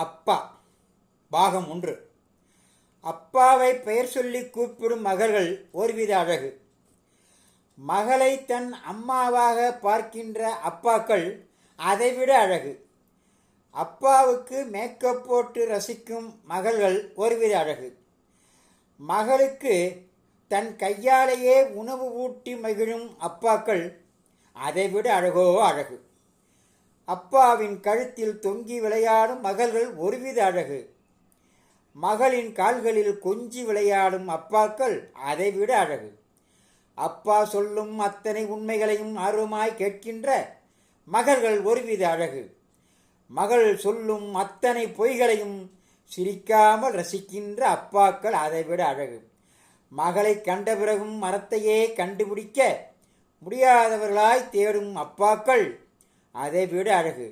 அப்பா பாகம் 1. அப்பாவை பெயர் சொல்லி கூப்பிடும் மகள்கள் ஒருவித அழகு. மகளை தன் அம்மாவாக பார்க்கின்ற அப்பாக்கள் அதைவிட அழகு. அப்பாவுக்கு மேக்கப் போட்டு ரசிக்கும் மகள்கள் ஒருவித அழகு. மகளுக்கு தன் கையாலேயே உணவு ஊட்டி மகிழும் அப்பாக்கள் அதைவிட அழகோ அழகு. அப்பாவின் கழுத்தில் தொங்கி விளையாடும் மகள்கள் ஒருவித அழகு. மகளின் கால்களில் கொஞ்சி விளையாடும் அப்பாக்கள் அதைவிட அழகு. அப்பா சொல்லும் அத்தனை உண்மைகளையும் ஆர்வமாய் கேட்கின்ற மகள்கள் ஒருவித அழகு. மகள் சொல்லும் அத்தனை பொய்களையும் சிரிக்காமல் ரசிக்கின்ற அப்பாக்கள் அதைவிட அழகு. மகளை கண்ட பிறகும் மரத்தையே கண்டுபிடிக்க முடியாதவர்களாய் தேடும் அப்பாக்கள் அதைவிட அழகு.